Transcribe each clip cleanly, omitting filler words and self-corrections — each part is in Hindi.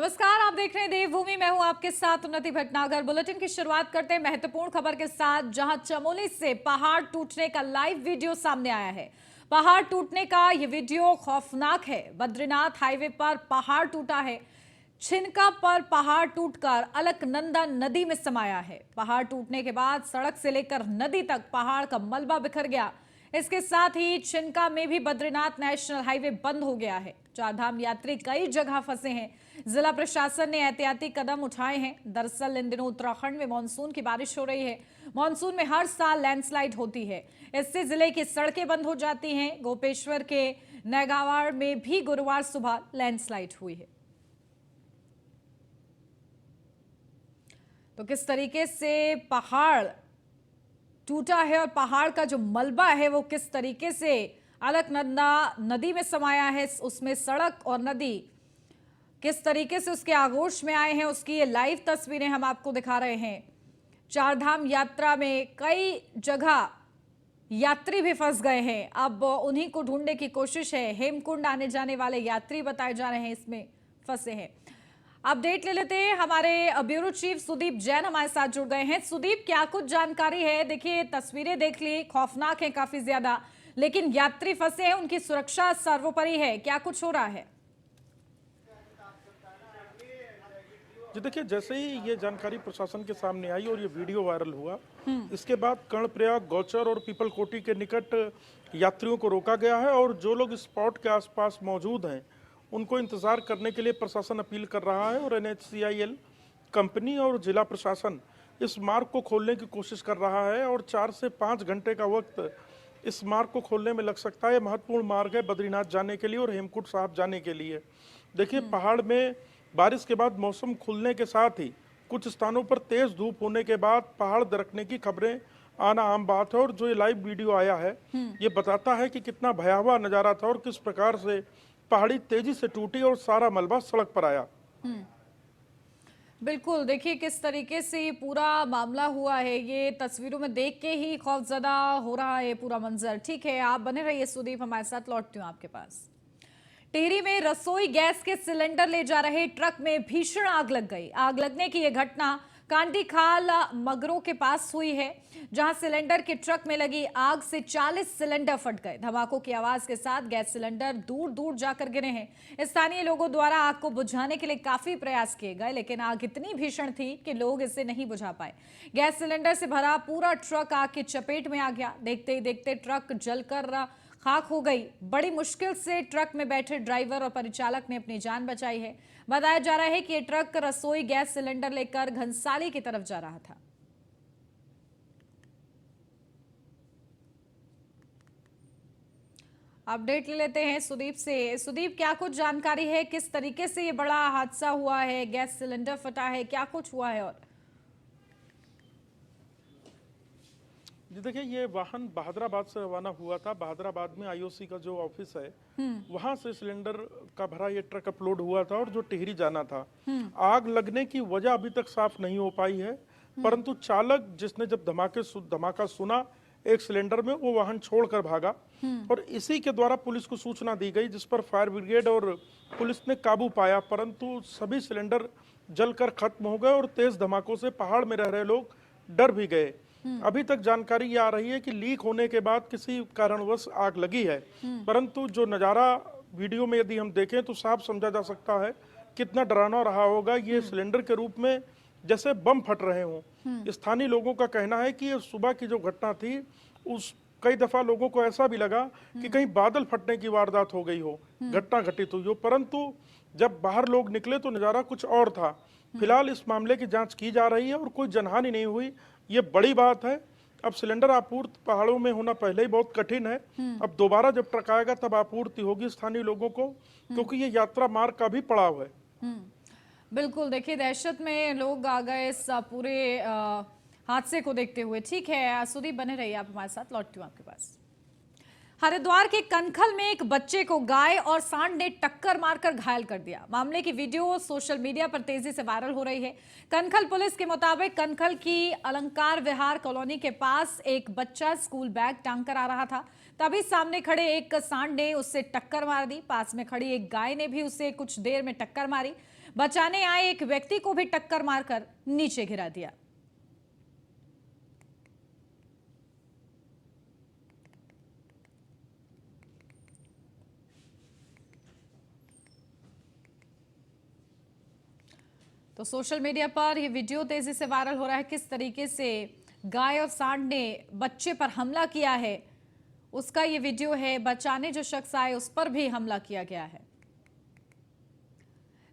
नमस्कार, आप देख रहे हैं देवभूमि। मैं हूं आपके साथ उन्नति भटनागर। बुलेटिन की शुरुआत करते हैं महत्वपूर्ण खबर के साथ, जहां चमोली से पहाड़ टूटने का लाइव वीडियो सामने आया है। पहाड़ टूटने का यह वीडियो खौफनाक है। बद्रीनाथ हाईवे पर पहाड़ टूटा है। छिनका पर पहाड़ टूटकर अलकनंदा नदी में समाया है। पहाड़ टूटने के बाद सड़क से लेकर नदी तक पहाड़ का मलबा बिखर गया। इसके साथ ही छिनका में भी बद्रीनाथ नेशनल हाईवे बंद हो गया है। चारधाम यात्री कई जगह फंसे हैं। जिला प्रशासन ने एहतियाती कदम उठाए हैं। दरअसल इन दिनों उत्तराखंड में मानसून की बारिश हो रही है। मानसून में हर साल लैंडस्लाइड होती है। इससे जिले की सड़कें बंद हो जाती हैं। गोपेश्वर के नैगावाड़ में भी गुरुवार सुबह लैंडस्लाइड हुई है। तो किस तरीके से पहाड़ टूटा है और पहाड़ का जो मलबा है वो किस तरीके से अलकनंदा नदी में समाया है, उसमें सड़क और नदी किस तरीके से उसके आगोश में आए हैं, उसकी ये लाइव तस्वीरें हम आपको दिखा रहे हैं। चारधाम यात्रा में कई जगह यात्री भी फंस गए हैं। अब उन्हीं को ढूंढने की कोशिश है। हेमकुंड आने जाने वाले यात्री बताए जा रहे हैं इसमें फंसे हैं। अपडेट ले लेते हैं। हमारे ब्यूरो चीफ सुदीप जैन हमारे साथ जुड़ गए हैं। सुदीप, क्या कुछ जानकारी है? देखिए, तस्वीरें देख ली, खौफनाक हैं काफी ज्यादा, लेकिन यात्री फंसे हैं, उनकी सुरक्षा सर्वोपरि है। क्या कुछ हो रहा है? जी देखिए, जैसे ही ये जानकारी प्रशासन के सामने आई और ये वीडियो वायरल हुआ, इसके बाद कर्णप्रयाग, गौचर और पीपल कोटी के निकट यात्रियों को रोका गया है और जो लोग स्पॉट के आसपास मौजूद हैं उनको इंतजार करने के लिए प्रशासन अपील कर रहा है। और NHCIL कंपनी और जिला प्रशासन इस मार्ग को खोलने की कोशिश कर रहा है और 4 से 5 घंटे का वक्त इस मार्ग को खोलने में लग सकता है। महत्वपूर्ण मार्ग है बद्रीनाथ जाने के लिए और हेमकुंड साहब जाने के लिए। देखिए, पहाड़ में बारिश के बाद मौसम खुलने के साथ ही कुछ स्थानों पर तेज धूप होने के बाद पहाड़ दरकने की खबरें आना आम बात है। और जो ये लाइव वीडियो आया है ये बताता है कि कितना भयावह नजारा था और किस प्रकार से पहाड़ी तेजी से टूटी और सारा मलबा सड़क पर आया। बिल्कुल, देखिए किस तरीके से ये पूरा मामला हुआ है, ये तस्वीरों में देख के ही खौफजदा हो रहा है पूरा मंजर। ठीक है, आप बने रहिए सुदीप, हमारे साथ लौटती हूँ आपके पास। टिहरी में रसोई गैस के सिलेंडर ले जा रहे ट्रक में भीषण आग लग गई। आग लगने की यह घटना कांडी खाल मगरों के पास हुई है, जहां सिलेंडर के ट्रक में लगी आग से 40 सिलेंडर फट गए। धमाकों की आवाज के साथ गैस सिलेंडर दूर दूर जाकर गिरे हैं। स्थानीय लोगों द्वारा आग को बुझाने के लिए काफी प्रयास किए गए, लेकिन आग इतनी भीषण थी कि लोग इसे नहीं बुझा पाए। गैस सिलेंडर से भरा पूरा ट्रक आग की चपेट में आ गया। देखते ही देखते ट्रक जलकर खाक हो गई। बड़ी मुश्किल से ट्रक में बैठे ड्राइवर और परिचालक ने अपनी जान बचाई है। बताया जा रहा है कि ये ट्रक रसोई गैस सिलेंडर लेकर घनसाली की तरफ जा रहा था। अपडेट ले लेते हैं सुदीप से। सुदीप, क्या कुछ जानकारी है? किस तरीके से ये बड़ा हादसा हुआ है? गैस सिलेंडर फटा है, क्या कुछ हुआ है? और जी देखिए, ये वाहन बहादुराबाद से रवाना हुआ था। बहादुराबाद में IOC का जो ऑफिस है वहां से सिलेंडर का भरा ये ट्रक अपलोड हुआ था और जो टिहरी जाना था। आग लगने की वजह अभी तक साफ नहीं हो पाई है, परंतु चालक जिसने जब धमाका सुना एक सिलेंडर में, वो वाहन छोड़कर भागा और इसी के द्वारा पुलिस को सूचना दी गई, जिस पर फायर ब्रिगेड और पुलिस ने काबू पाया। परंतु सभी सिलेंडर जलकर खत्म हो गए और तेज धमाकों से पहाड़ में रह रहे लोग डर भी गए। अभी तक जानकारी ये आ रही है कि लीक होने के बाद किसी कारणवश आग लगी है, परंतु जो नज़ारा वीडियो में यदि हम देखें तो साफ समझा जा सकता है कितना डरावना रहा होगा। ये सिलेंडर के रूप में जैसे बम फट रहे हों। स्थानीय लोगों का कहना है कि ये सुबह की जो घटना थी, उस कई दफा लोगों को ऐसा भी लगा कि कहीं बादल फटने की वारदात हो गई हो, घटना घटित हुई हो। परंतु जब बाहर लोग निकले तो नज़ारा कुछ और था। फिलहाल इस मामले की जांच की जा रही है और कोई जनहानि नहीं हुई, ये बड़ी बात है। अब सिलेंडर आपूर्ति पहाड़ों में होना पहले ही बहुत कठिन है, अब दोबारा जब ट्रक आएगा तब आपूर्ति होगी स्थानीय लोगों को, क्योंकि ये यात्रा मार्ग का भी पड़ाव है। बिल्कुल, देखिए दहशत में लोग आ गए इस पूरे हादसे को देखते हुए। ठीक है सुदीप, बने रहिए आप हमारे साथ, लौटती हूँ आपके पास। हरिद्वार के कनखल में एक बच्चे को गाय और सांड ने टक्कर मारकर घायल कर दिया। मामले की वीडियो सोशल मीडिया पर तेजी से वायरल हो रही है। कनखल पुलिस के मुताबिक कनखल की अलंकार विहार कॉलोनी के पास एक बच्चा स्कूल बैग टांग कर आ रहा था, तभी सामने खड़े एक सांड ने उससे टक्कर मार दी। पास में खड़ी एक गाय ने भी उसे कुछ देर में टक्कर मारी। बचाने आए एक व्यक्ति को भी टक्कर मारकर नीचे गिरा दिया। तो सोशल मीडिया पर यह वीडियो तेजी से वायरल हो रहा है। किस तरीके से गाय और सांड ने बच्चे पर हमला किया है, उसका ये वीडियो है। बचाने जो शख्स आए उस पर भी हमला किया गया है।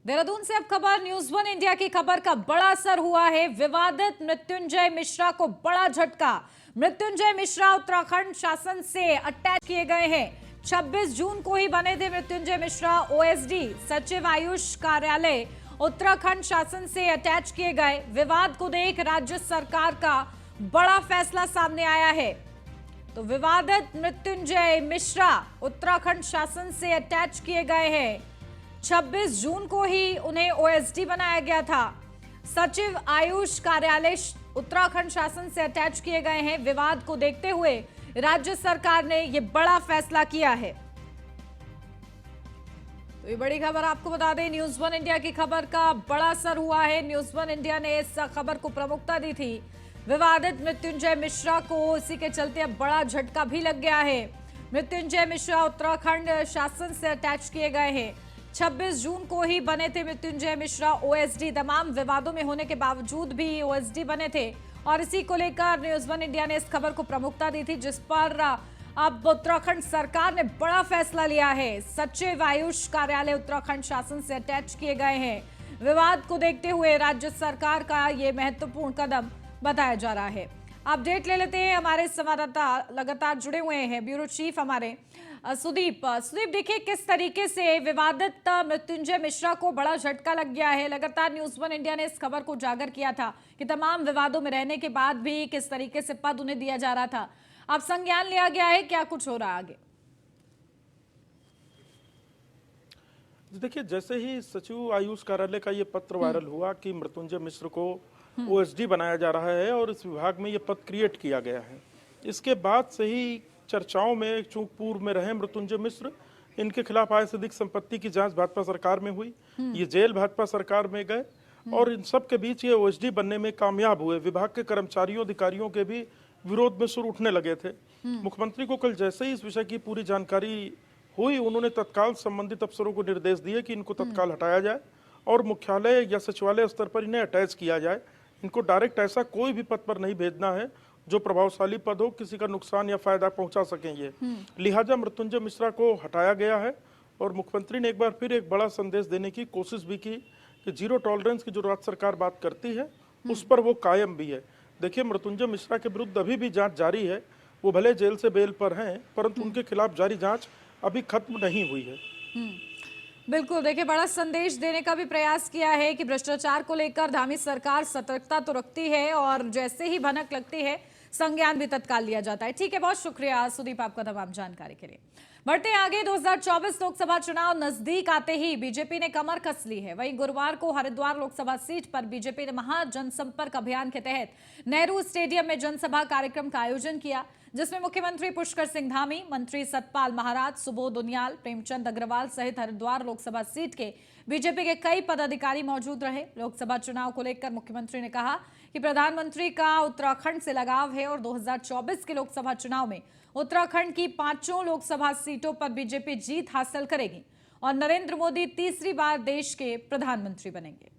देहरादून से अब खबर, न्यूज़ 1 इंडिया की खबर का बड़ा असर हुआ है। विवादित मृत्युंजय मिश्रा को बड़ा झटका। मृत्युंजय मिश्रा उत्तराखंड शासन से अटैच किए गए हैं। 26 जून को ही बने थे मृत्युंजय मिश्रा ओएसडी, सचिव आयुष कार्यालय उत्तराखंड शासन से अटैच किए गए। विवाद को देख राज्य सरकार का बड़ा फैसला सामने आया है। तो विवादित मृत्युंजय मिश्रा उत्तराखंड शासन से अटैच किए गए हैं। 26 जून को ही उन्हें ओएसडी बनाया गया था। सचिव आयुष कार्यालय उत्तराखंड शासन से अटैच किए गए हैं। विवाद को देखते हुए राज्य सरकार ने यह बड़ा फैसला किया है। तो ये बड़ी खबर आपको बता दें, न्यूज़ 1 इंडिया की खबर का बड़ा असर हुआ है। न्यूज़ 1 इंडिया ने इस खबर को प्रमुखता दी थी। विवादित मृत्युंजय मिश्रा को इसी के चलते अब बड़ा झटका भी लग गया है। मृत्युंजय मिश्रा उत्तराखंड शासन से अटैच किए गए हैं। 26 जून को ही बने थे मृत्युंजय मिश्रा ओएसडी। तमाम विवादों में होने के बावजूद भी ओएसडी बने थे और इसी को लेकर न्यूज़ 1 इंडिया ने इस खबर को प्रमुखता दी थी, जिस पर अब उत्तराखंड सरकार ने बड़ा फैसला लिया है। सचिव आयुष कार्यालय उत्तराखंड शासन से अटैच किए गए हैं। विवाद को देखते हुए राज्य सरकार का ये महत्वपूर्ण कदम बताया जा रहा है। अपडेट ले लेते हैं, हमारे संवाददाता लगातार जुड़े हुए हैं, ब्यूरो चीफ हमारे सुदीप। देखिए किस तरीके से विवादित मृत्युंजय मिश्रा को बड़ा झटका लग गया है। लगातार न्यूज़ 1 इंडिया ने इस खबर को उजागर किया था कि तमाम विवादों में रहने के बाद भी किस तरीके से पद उन्हें दिया जा रहा था। अब संज्ञान लिया गया है, क्या कुछ हो रहा है आगे? देखिए, जैसे ही सचिव आयुष कार्यालय का ये पत्र वायरल हुआ कि मृत्युंजय मिश्र को ओएसडी बनाया जा रहा है और इस विभाग में ये पद क्रिएट किया गया है, इसके बाद से ही चर्चाओं में, चूंकि पूर्व में रहे मृत्युंजय मिश्र, इनके खिलाफ आय से अधिक संपत्ति की जांच भाजपा सरकार में हुई, ये जेल भाजपा सरकार में गए और इन सब के बीच ये ओएसडी बनने में कामयाब हुए। विभाग के कर्मचारियों अधिकारियों के भी विरोध में सुर उठने लगे थे। मुख्यमंत्री को कल जैसे ही इस विषय की पूरी जानकारी हुई, उन्होंने तत्काल संबंधित अफसरों को निर्देश दिए कि इनको तत्काल हटाया जाए और मुख्यालय या सचिवालय स्तर पर इन्हें अटैच किया जाए। इनको डायरेक्ट ऐसा कोई भी पद पर नहीं भेजना है जो प्रभावशाली पद हो, किसी का नुकसान या फायदा पहुंचा सकें ये। लिहाजा मृत्युंजय मिश्रा को हटाया गया है और मुख्यमंत्री ने एक बार फिर एक बड़ा संदेश देने की कोशिश भी की कि जीरो टॉलरेंस की जो राज्य सरकार बात करती है उस पर वो कायम भी है। देखिए, मृत्युंजय मिश्रा के विरुद्ध अभी भी जांच जारी है। वो भले जेल से बेल पर हैं, परंतु उनके खिलाफ जारी जांच अभी खत्म नहीं हुई है। बिल्कुल, देखिए बड़ा संदेश देने का भी प्रयास किया है कि भ्रष्टाचार को लेकर धामी सरकार सतर्कता तो रखती है और जैसे ही भनक लगती है संज्ञान भी तत्काल लिया जाता है। ठीक है, बहुत शुक्रिया सुदीप आपका तमाम जानकारी के लिए। बढ़ते आगे, 2024 लोकसभा चुनाव नजदीक आते ही बीजेपी ने कमर कस ली है। वहीं गुरुवार को हरिद्वार लोकसभा सीट पर बीजेपी ने महा जनसंपर्क अभियान के तहत नेहरू स्टेडियम में जनसभा कार्यक्रम का आयोजन किया, जिसमें मुख्यमंत्री पुष्कर सिंह धामी, मंत्री सतपाल महाराज, सुबोध उनियाल, प्रेमचंद अग्रवाल सहित हरिद्वार लोकसभा सीट के बीजेपी के कई पदाधिकारी मौजूद रहे। लोकसभा चुनाव को लेकर मुख्यमंत्री ने कहा कि प्रधानमंत्री का उत्तराखंड से लगाव है और 2024 के लोकसभा चुनाव में उत्तराखंड की 5 लोकसभा सीटों पर बीजेपी जीत हासिल करेगी और नरेंद्र मोदी तीसरी बार देश के प्रधानमंत्री बनेंगे।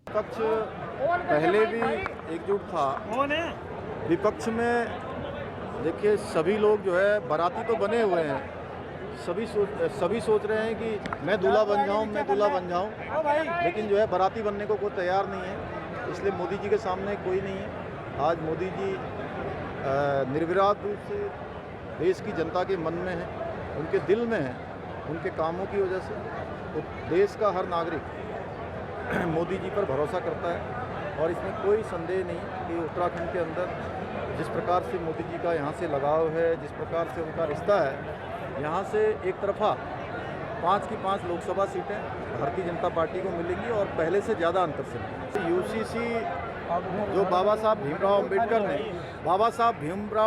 विपक्ष पहले भी एकजुट था। विपक्ष में देखिए सभी लोग जो है बाराती तो बने हुए हैं, सभी सोच रहे हैं कि मैं दूल्हा बन जाऊं, लेकिन जो है बाराती बनने को कोई तैयार नहीं है। इसलिए मोदी जी के सामने कोई नहीं है। आज मोदी जी निर्विवाद रूप से देश की जनता के मन में है, उनके दिल में है। उनके कामों की वजह से तो देश का हर नागरिक मोदी जी पर भरोसा करता है और इसमें कोई संदेह नहीं कि उत्तराखंड के अंदर जिस प्रकार से मोदी जी का यहाँ से लगाव है, जिस प्रकार से उनका रिश्ता है, यहाँ से एक तरफा 5 की 5 लोकसभा सीटें भारतीय जनता पार्टी को मिलेंगी और पहले से ज़्यादा अंतर से। यूसीसी जो बाबा साहब भीमराव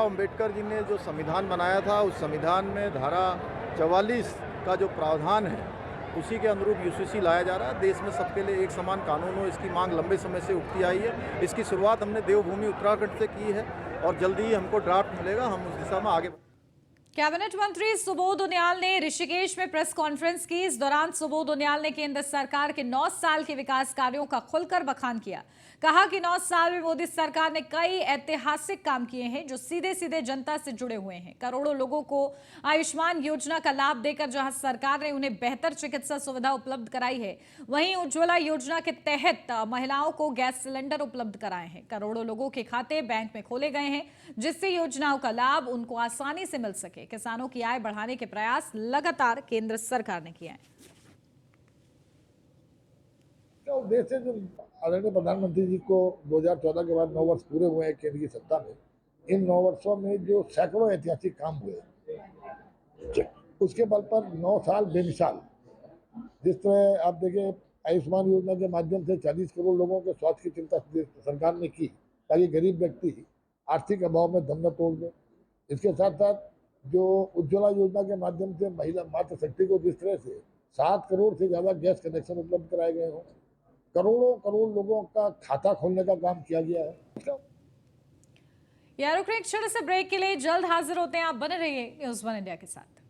अम्बेडकर जी ने जो संविधान बनाया था, उस संविधान में धारा 44 का जो प्रावधान है उसी के अनुरूप यूसीसी लाया जा रहा है। देश में सबके लिए एक समान कानून हो, इसकी मांग लंबे समय से उठती आई है। इसकी शुरुआत हमने देवभूमि उत्तराखंड से की है और जल्दी ही हमको ड्राफ्ट मिलेगा, हम उस दिशा में आगे। कैबिनेट मंत्री सुबोध उनियाल ने ऋषिकेश में प्रेस कॉन्फ्रेंस की। इस दौरान सुबोध उनियाल ने केंद्र सरकार के 9 साल के विकास कार्यों का खुलकर बखान किया। कहा कि 9 साल में मोदी सरकार ने कई ऐतिहासिक काम किए हैं जो सीधे सीधे जनता से जुड़े हुए हैं। करोड़ों लोगों को आयुष्मान योजना का लाभ देकर जहां सरकार ने उन्हें बेहतर चिकित्सा सुविधा उपलब्ध कराई है, वहीं उज्ज्वला योजना के तहत महिलाओं को गैस सिलेंडर उपलब्ध कराए हैं। करोड़ों लोगों के खाते बैंक में खोले गए हैं जिससे योजनाओं का लाभ उनको आसानी से मिल सके। किसानों की आय बढ़ाने के प्रयास लगातार केंद्र सरकार ने किया है। क्या उद्देश्य है? जो आदरणीय प्रधानमंत्री जी को 2014 के बाद 9 वर्ष पूरे हुए हैं केंद्र की सत्ता में, इन 9 वर्षों में जो सैकड़ों ऐतिहासिक काम हुए, उसके बल पर 9 साल बेमिसाल। जिस तरह आप देखें, आयुष्मान योजना के माध्यम से 40 करोड़ लोगों के स्वास्थ्य की चिंता सरकार ने की ताकि गरीब व्यक्ति आर्थिक अभाव में दम न तोड़ दे। इसके साथ साथ जो उज्ज्वला योजना के माध्यम से महिला मातृ शक्ति को जिस तरह से 7 करोड़ से ज़्यादा गैस कनेक्शन उपलब्ध कराए गए हों, करोड़ों करोड़ लोगों का खाता खोलने का काम किया गया है। यार रुक एक छोटे से ब्रेक के लिए, जल्द हाजिर होते हैं। आप बने रहिए न्यूज़ 1 इंडिया के साथ।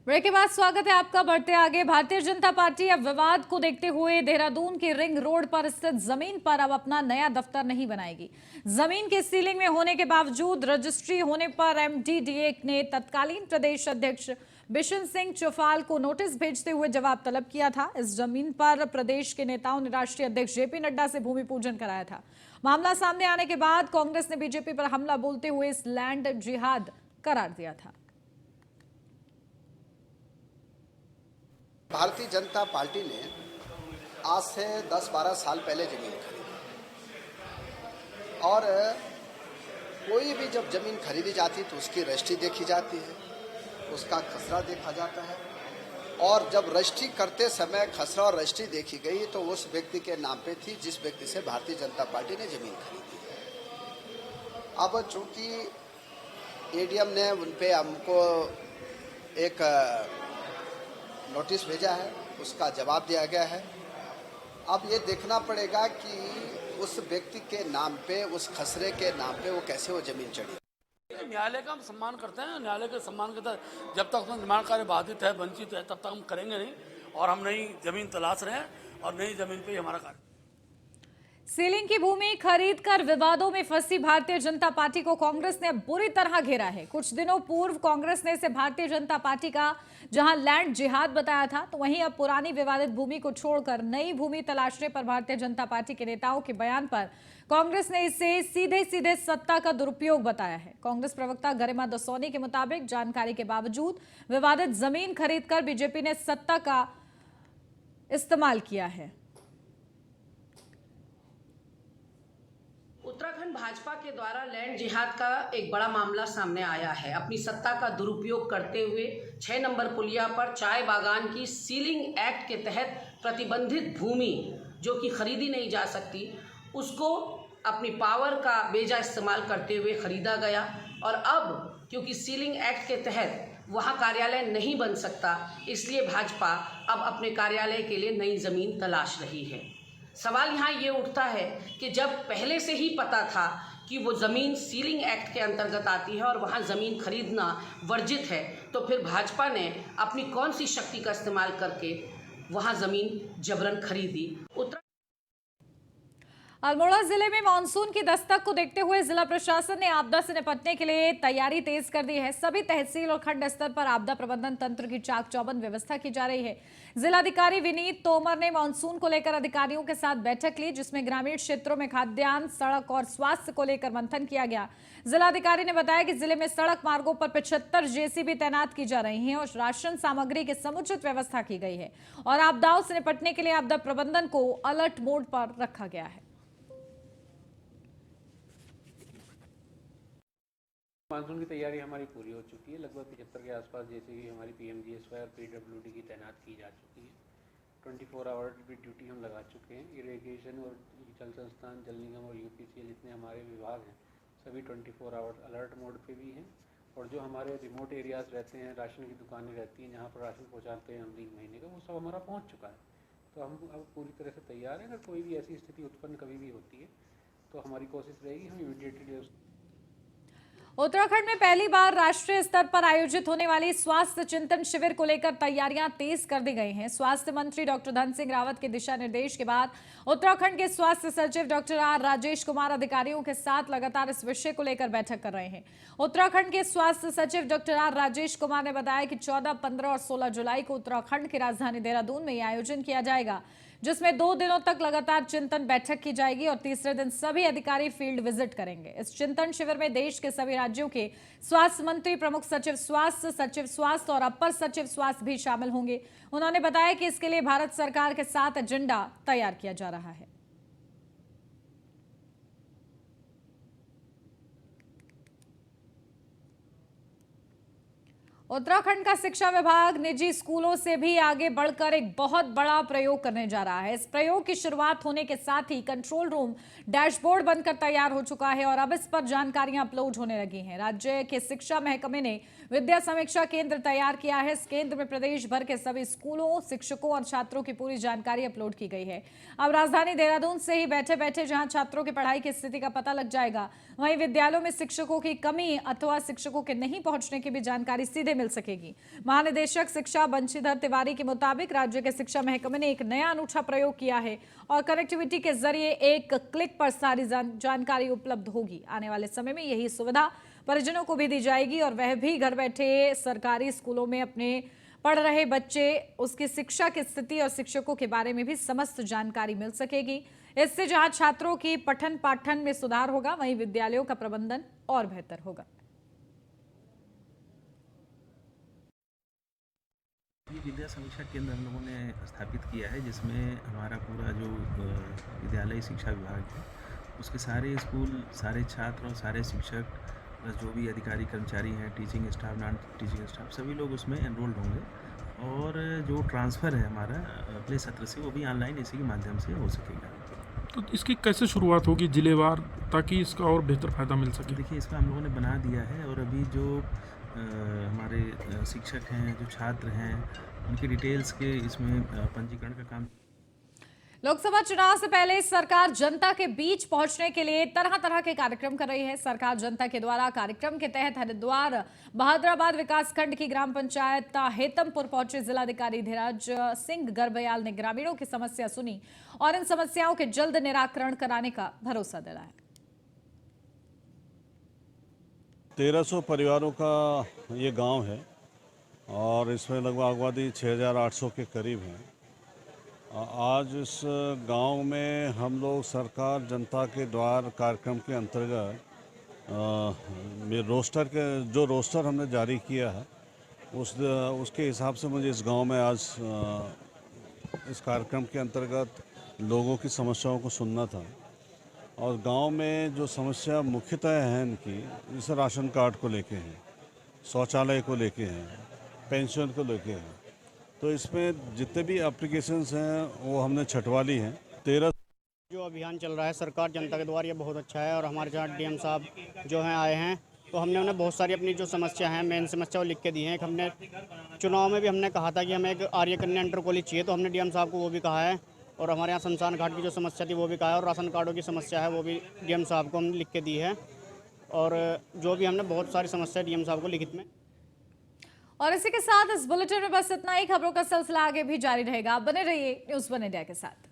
ब्रेक के बाद स्वागत है आपका। बढ़ते आगे, भारतीय जनता पार्टी अब विवाद को देखते हुए देहरादून के रिंग रोड पर स्थित जमीन पर अब अपना नया दफ्तर नहीं बनाएगी। जमीन के सीलिंग में होने के बावजूद रजिस्ट्री होने पर एमडीडीए ने तत्कालीन प्रदेश अध्यक्ष बिशन सिंह चौफाल को नोटिस भेजते हुए जवाब तलब किया था। इस जमीन पर प्रदेश के नेताओं ने राष्ट्रीय अध्यक्ष जेपी नड्डा से भूमि पूजन कराया था। मामला सामने आने के बाद कांग्रेस ने बीजेपी पर हमला बोलते हुए इस लैंड जिहाद करार दिया था। भारतीय जनता पार्टी ने आज से 10-12 साल पहले जमीन खरीदी और कोई भी जब जमीन खरीदी जाती तो उसकी रजिस्ट्री देखी जाती है, उसका खसरा देखा जाता है और जब रजिस्ट्री करते समय खसरा और रजिस्ट्री देखी गई तो उस व्यक्ति के नाम पे थी जिस व्यक्ति से भारतीय जनता पार्टी ने जमीन खरीदी है। अब चूंकि एडीएम ने उन पे हमको एक नोटिस भेजा है, उसका जवाब दिया गया है। अब ये देखना पड़ेगा कि उस व्यक्ति के नाम पे, उस खसरे के नाम पे वो कैसे वो जमीन चढ़ी। न्यायालय का हम सम्मान करते हैं। न्यायालय के सम्मान के तहत जब तक उसमें निर्माण कार्य बाधित है, वंचित है, तब तक हम करेंगे नहीं और हम नई जमीन तलाश रहे हैं और नई जमीन पे ही हमारा कार्य। सीलिंग की भूमि खरीदकर विवादों में फंसी भारतीय जनता पार्टी को कांग्रेस ने बुरी तरह घेरा है। कुछ दिनों पूर्व कांग्रेस ने इसे भारतीय जनता पार्टी का जहां लैंड जिहाद बताया था, तो वहीं अब पुरानी विवादित भूमि को छोड़कर नई भूमि तलाशने पर भारतीय जनता पार्टी के नेताओं के बयान पर कांग्रेस ने इसे सीधे सीधे सत्ता का दुरुपयोग बताया है। कांग्रेस प्रवक्ता गरिमा दसौनी के मुताबिक जानकारी के बावजूद विवादित जमीन खरीदकर बीजेपी ने सत्ता का इस्तेमाल किया है। उत्तराखंड भाजपा के द्वारा लैंड जिहाद का एक बड़ा मामला सामने आया है। अपनी सत्ता का दुरुपयोग करते हुए 6 नंबर पुलिया पर चाय बागान की सीलिंग एक्ट के तहत प्रतिबंधित भूमि जो कि खरीदी नहीं जा सकती, उसको अपनी पावर का बेजा इस्तेमाल करते हुए खरीदा गया और अब क्योंकि सीलिंग एक्ट के तहत वहाँ कार्यालय नहीं बन सकता, इसलिए भाजपा अब अपने कार्यालय के लिए नई ज़मीन तलाश रही है। सवाल यहाँ ये उठता है कि जब पहले से ही पता था कि वो ज़मीन सीलिंग एक्ट के अंतर्गत आती है और वहाँ ज़मीन खरीदना वर्जित है, तो फिर भाजपा ने अपनी कौन सी शक्ति का इस्तेमाल करके वहाँ ज़मीन जबरन खरीदी। अल्मोड़ा जिले में मानसून की दस्तक को देखते हुए जिला प्रशासन ने आपदा से निपटने के लिए तैयारी तेज कर दी है। सभी तहसील और खंड स्तर पर आपदा प्रबंधन तंत्र की चाक चौबंद व्यवस्था की जा रही है। जिलाधिकारी विनीत तोमर ने मानसून को लेकर अधिकारियों के साथ बैठक ली, जिसमें ग्रामीण क्षेत्रों में खाद्यान्न, सड़क और स्वास्थ्य को लेकर मंथन किया गया। जिलाधिकारी ने बताया कि जिले में सड़क मार्गों पर 75 जेसीबी तैनात की जा रही हैं और राशन सामग्री की समुचित व्यवस्था की गई है और आपदाओं से निपटने के लिए आपदा प्रबंधन को अलर्ट मोड पर रखा गया है। मानसून की तैयारी हमारी पूरी हो चुकी है। लगभग 75 के आसपास जैसे कि हमारी पीएमजीएसवाई और पीडब्ल्यूडी की तैनात की जा चुकी है। 24 आवर भी ड्यूटी हम लगा चुके हैं। इरिगेशन और जल संस्थान, जल निगम और यूपीसीएल जितने हमारे विभाग हैं सभी 24 आवर अलर्ट मोड पे भी हैं। और जो हमारे रिमोट एरियाज़ रहते हैं, राशन की दुकानें रहती हैं जहाँ पर राशन पहुँचाते हैं हम 3 महीने का, वो सब हमारा पहुँच चुका है। तो हम अब पूरी तरह से तैयार हैं। अगर कोई भी ऐसी स्थिति उत्पन्न कभी भी होती है तो हमारी कोशिश रहेगी हम इमीडिएटली। उत्तराखंड में पहली बार राष्ट्रीय स्तर पर आयोजित होने वाली स्वास्थ्य चिंतन शिविर को लेकर तैयारियां तेज कर दी गई हैं। स्वास्थ्य मंत्री डॉक्टर धन सिंह रावत के दिशा निर्देश के बाद उत्तराखंड के स्वास्थ्य सचिव डॉक्टर आर राजेश कुमार अधिकारियों के साथ लगातार इस विषय को लेकर बैठक कर रहे हैं। उत्तराखंड के स्वास्थ्य सचिव डॉक्टर आर राजेश कुमार ने बताया कि 14, 15 और 16 जुलाई को उत्तराखंड की राजधानी देहरादून में यह आयोजन किया जाएगा, जिसमें 2 दिनों तक लगातार चिंतन बैठक की जाएगी और तीसरे दिन सभी अधिकारी फील्ड विजिट करेंगे। इस चिंतन शिविर में देश के सभी राज्यों के स्वास्थ्य मंत्री, प्रमुख सचिव स्वास्थ्य और अपर सचिव स्वास्थ्य भी शामिल होंगे। उन्होंने बताया कि इसके लिए भारत सरकार के साथ एजेंडा तैयार किया जा रहा है। उत्तराखंड का शिक्षा विभाग निजी स्कूलों से भी आगे बढ़कर एक बहुत बड़ा प्रयोग करने जा रहा है। इस प्रयोग की शुरुआत होने के साथ ही कंट्रोल रूम डैशबोर्ड बनकर तैयार हो चुका है और अब इस पर जानकारियां अपलोड होने लगी हैं। राज्य के शिक्षा महकमे ने विद्या समीक्षा केंद्र तैयार किया है। इस केंद्र में प्रदेश भर के सभी स्कूलों, शिक्षकों और छात्रों की पूरी जानकारी अपलोड की गई है। अब राजधानी देहरादून से ही बैठे बैठे जहां छात्रों की पढ़ाई की स्थिति का पता लग जाएगा, वहीं विद्यालयों में शिक्षकों की कमी अथवा शिक्षकों के नहीं पहुंचने की भी जानकारी सीधे मिल सकेगी। महानिदेशक शिक्षा बंशीधर तिवारी के मुताबिक राज्य के शिक्षा महकमे ने एक नया अनूठा प्रयोग किया है और कनेक्टिविटी के जरिए एक क्लिक पर सारी जानकारी उपलब्ध होगी। आने वाले समय में यही सुविधा परिजनों को भी दी जाएगी और वह भी घर बैठे सरकारी स्कूलों में अपने पढ़ रहे बच्चे, उसकी शिक्षा की स्थिति और शिक्षकों के बारे में भी समस्त जानकारी मिल सकेगी। इससे जहां छात्रों की पठन पाठन में सुधार होगा, वहीं विद्यालयों का प्रबंधन और बेहतर होगा। ये विद्या समीक्षा केंद्र हम लोगों ने स्थापित किया है, जिसमें हमारा पूरा जो विद्यालय शिक्षा विभाग है उसके सारे स्कूल, सारे छात्र और सारे शिक्षक, जो भी अधिकारी कर्मचारी हैं, teaching staff, non teaching staff, सभी लोग उसमें एनरोल्ड होंगे और जो ट्रांसफ़र है हमारा अगले सत्र से वो भी ऑनलाइन इसी के माध्यम से हो सकेगा। तो इसकी कैसे शुरुआत होगी जिलेवार, ताकि इसका और बेहतर फ़ायदा मिल सके? देखिए, इसका हम लोगों ने बना दिया है और अभी जो हमारे शिक्षक हैं, जो छात्र हैं, उनकी डिटेल्स के इसमें पंजीकरण का काम। लोकसभा चुनाव से पहले सरकार जनता के बीच पहुंचने के लिए तरह तरह के कार्यक्रम कर रही है। सरकार जनता के द्वारा कार्यक्रम के तहत हरिद्वार बहादुराबाद विकासखंड की ग्राम पंचायत हेतमपुर पहुंचे जिलाधिकारी धीरज सिंह गर्बयाल ने ग्रामीणों की समस्या सुनी और इन समस्याओं के जल्द निराकरण कराने का भरोसा दिलाया। 1300 परिवारों का ये गांव है और इसमें लगभग आबादी 6800 के करीब है। आज इस गांव में हम लोग सरकार जनता के द्वार कार्यक्रम के अंतर्गत जो रोस्टर हमने जारी किया है उसके हिसाब से मुझे इस गांव में आज इस कार्यक्रम के अंतर्गत लोगों की समस्याओं को सुनना था। और गांव में जो समस्या मुख्यतः है इनकी, जैसे राशन कार्ड को लेके हैं, शौचालय को लेके हैं, पेंशन को लेके हैं, तो इसमें जितने भी एप्लीकेशंस हैं वो हमने छटवा ली हैं। 13 जो अभियान चल रहा है सरकार जनता के द्वार, ये बहुत अच्छा है। और हमारे जहाँ डीएम साहब जो हैं आए हैं, तो हमने उन्हें बहुत सारी अपनी जो समस्या है, मेन समस्या वो लिख के दी हैं। एक हमने चुनाव में भी हमने कहा था कि हमें एक आर्य कन्या इंटर कॉलेज चाहिए, तो हमने डीएम साहब को वो भी कहा है। और हमारे यहाँ शमशान घाट की जो समस्या थी वो भी कहा है, और राशन कार्डों की समस्या है वो भी डीएम साहब को हमने लिख के दी है। और जो भी हमने बहुत सारी समस्या डीएम साहब को लिखित में। और इसी के साथ इस बुलेटिन में बस इतना ही। खबरों का सिलसिला आगे भी जारी रहेगा। आप बने रहिए न्यूज़ वन इंडिया के साथ।